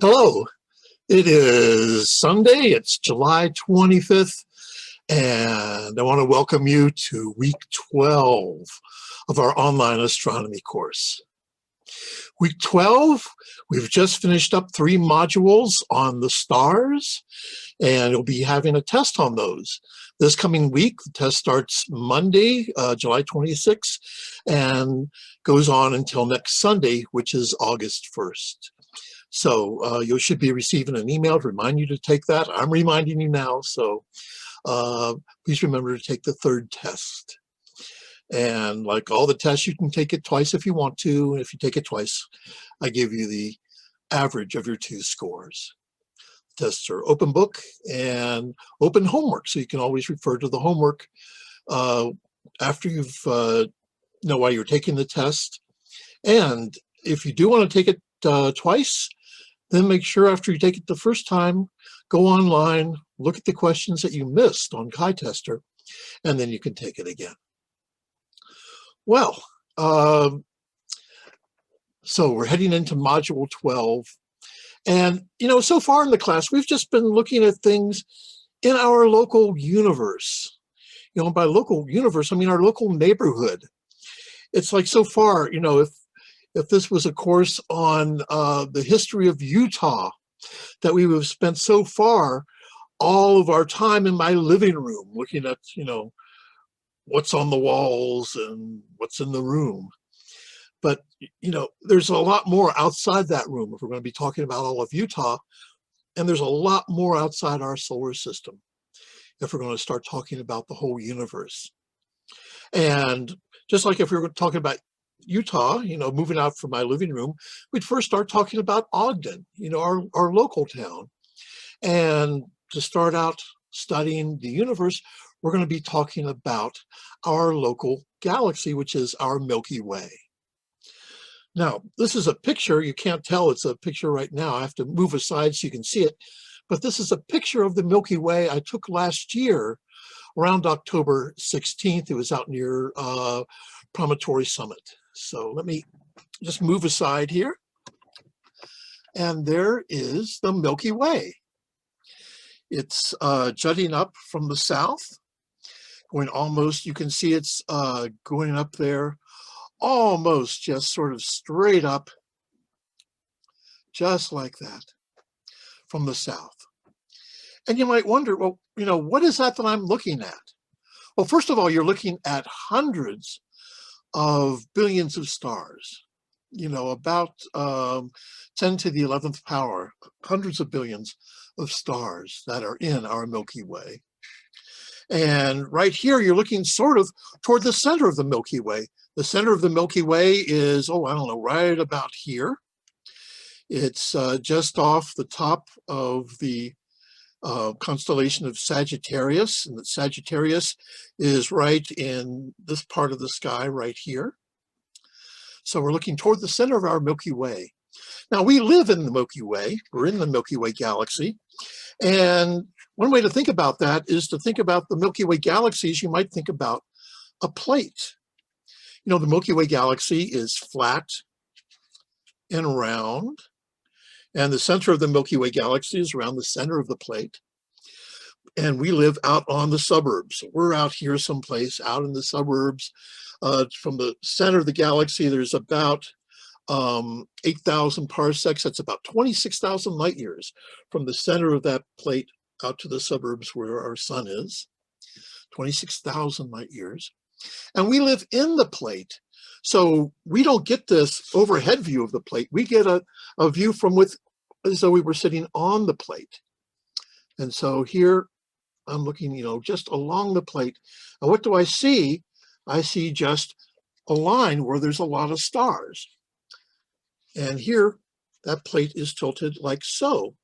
Hello, it is Sunday, it's July 25th, and I want to welcome you to week 12 of our online astronomy course. Week 12, we've just finished up 3 modules on the stars, and we'll be having a test on those. This coming week, the test starts Monday, July 26th, and goes on until next Sunday, which is August 1st. So you should be receiving an email to remind you to take that. I'm reminding you now, so please remember to take the 3rd test. And like all the tests, you can take it twice if you want to. And if you take it twice, I give you the average of your 2 scores. Tests are open book and open homework, so you can always refer to the homework after you've know why you're taking the test. And if you do want to take it twice, then make sure after you take it the first time, go online, look at the questions that you missed on Tester, and then you can take it again. Well, so we're heading into Module 12. And, you know, so far in the class, we've just been looking at things in our local universe. You know, by local universe, I mean our local neighborhood. It's like so far, you know, if this was a course on the history of Utah, that we would have spent so far all of our time in my living room looking at, you know, what's on the walls and what's in the room. But, you know, there's a lot more outside that room if we're going to be talking about all of Utah. And there's a lot more outside our solar system if we're going to start talking about the whole universe. And just like if we were talking about Utah, you know, moving out from my living room, we'd first start talking about Ogden, you know, our local town. And to start out studying the universe, we're going to be talking about our local galaxy, which is our Milky Way. Now, this is a picture. You can't tell it's a picture right now. I have to move aside so you can see it. But this is a picture of the Milky Way I took last year around October 16th. It was out near Promontory Summit. So let me just move aside here. And there is the Milky Way. It's jutting up from the south, going almost, you can see it's going up there, almost just sort of straight up, just like that, from the south. And you might wonder, well, you know, what is that I'm looking at? Well, first of all, you're looking at hundreds of billions of stars, you know, about 10 to the 11th power, hundreds of billions of stars that are in our Milky Way. And right here, you're looking sort of toward the center of the Milky Way. The center of the Milky Way is, oh, I don't know, right about here. It's just off the top of the constellation of Sagittarius, and the Sagittarius is right in this part of the sky right here. So we're looking toward the center of our Milky Way. Now, we live in the Milky Way. We're in the Milky Way galaxy. And one way to think about that is to think about the Milky Way galaxies. You might think about a plate. You know, the Milky Way galaxy is flat and round. And the center of the Milky Way galaxy is around the center of the plate. And we live out on the suburbs. We're out here someplace out in the suburbs. From the center of the galaxy, there's about 8,000 parsecs. That's about 26,000 light years from the center of that plate out to the suburbs where our sun is. 26,000 light years. And we live in the plate. So we don't get this overhead view of the plate. We get a view from as though we were sitting on the plate. And so here I'm looking, you know, just along the plate. And what do I see? I see just a line where there's a lot of stars. And here, that plate is tilted like so.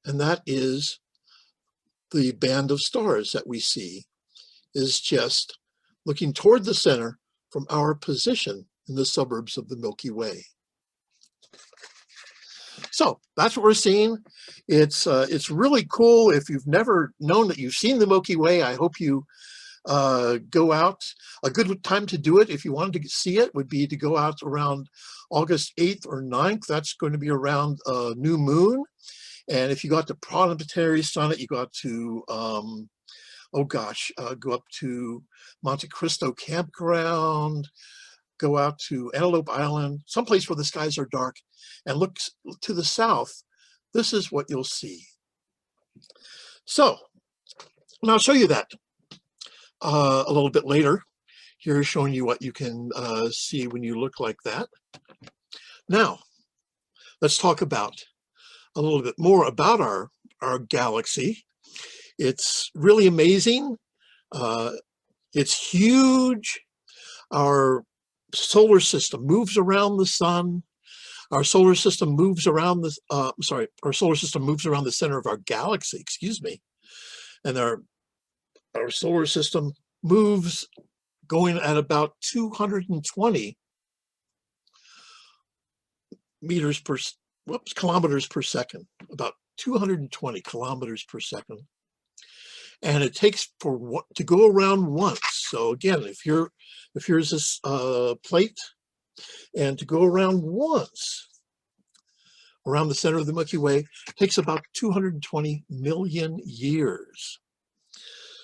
And that is the band of stars that we see, is just looking toward the center from our position in the suburbs of the Milky Way. So that's what we're seeing. It's really cool. If you've never known that you've seen the Milky Way, I hope you go out. A good time to do it if you wanted to see it would be to go out around August 8th or 9th. That's going to be around new moon. And if you got to Planetary Summit, you got to, go up to Monte Cristo Campground, go out to Antelope Island, someplace where the skies are dark, and look to the south. This is what you'll see. So, and I'll show you that a little bit later. Here is showing you what you can see when you look like that. Now, let's talk about a little bit more about our galaxy. It's really amazing. It's huge. Our solar system moves around the sun. Our solar system moves around the our solar system moves around the center of our galaxy, excuse me. And our solar system moves going at about 220 kilometers per second, about 220 kilometers per second. And it takes to go around once. So again, if here's this plate, and to go around once around the center of the Milky Way takes about 220 million years.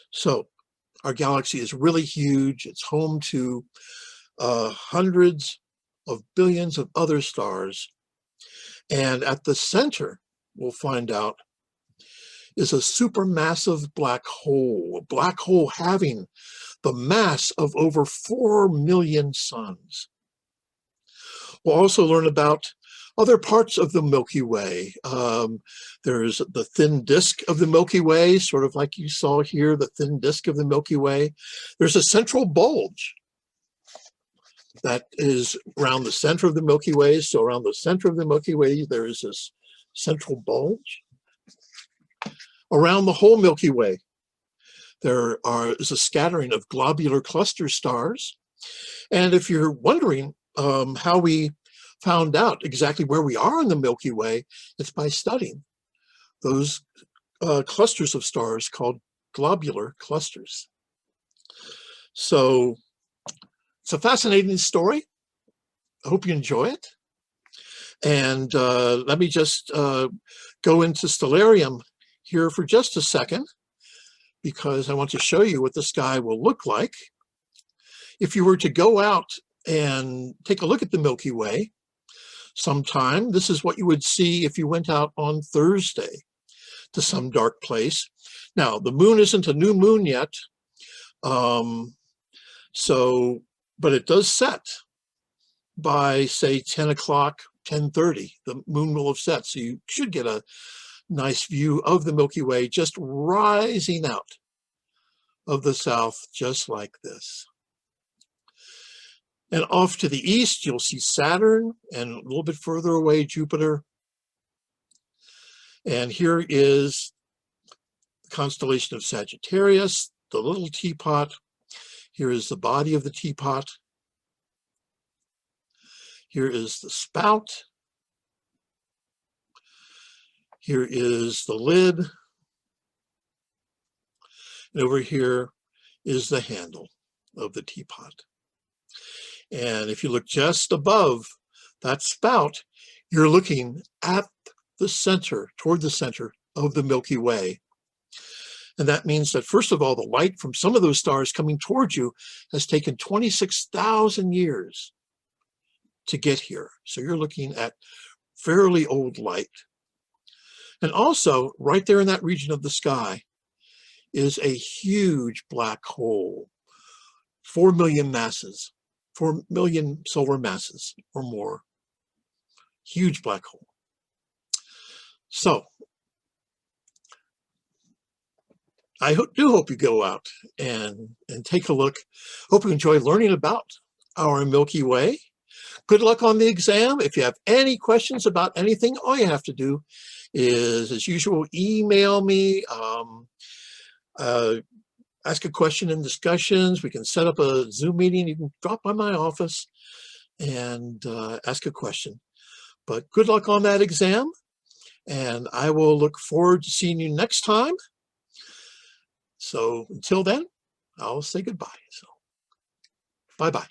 So our galaxy is really huge. It's home to hundreds of billions of other stars. And at the center, we'll find out, is a supermassive black hole, a black hole having the mass of over 4 million suns. We'll also learn about other parts of the Milky Way. There's the thin disk of the Milky Way, sort of like you saw here, the thin disk of the Milky Way. There's a central bulge that is around the center of the Milky Way. So around the center of the Milky Way, there is this central bulge. Around the whole Milky Way, there is a scattering of globular cluster stars. And if you're wondering how we found out exactly where we are in the Milky Way, it's by studying those clusters of stars called globular clusters. So it's a fascinating story. I hope you enjoy it. And let me just go into Stellarium here for just a second, because I want to show you what the sky will look like. If you were to go out and take a look at the Milky Way sometime, this is what you would see if you went out on Thursday to some dark place. Now, the moon isn't a new moon yet, but it does set by, say, 10 o'clock, 10:30. The moon will have set, so you should get a nice view of the Milky Way just rising out of the south, just like this. And off to the east, you'll see Saturn, and a little bit further away, Jupiter. And here is the constellation of Sagittarius, the little teapot. Here is the body of the teapot. Here is the spout. Here is the lid. And over here is the handle of the teapot. And if you look just above that spout, you're looking at the center, toward the center of the Milky Way. And that means that, first of all, the light from some of those stars coming towards you has taken 26,000 years to get here. So you're looking at fairly old light. And also, right there in that region of the sky is a huge black hole, 4 million masses, 4 million solar masses or more. Huge black hole. So, I do hope you go out and take a look. Hope you enjoy learning about our Milky Way. Good luck on the exam. If you have any questions about anything, all you have to do is, as usual, email me, ask a question in discussions. We can set up a Zoom meeting. You can drop by my office and ask a question. But good luck on that exam, and I will look forward to seeing you next time. So until then, I'll say goodbye. So bye-bye.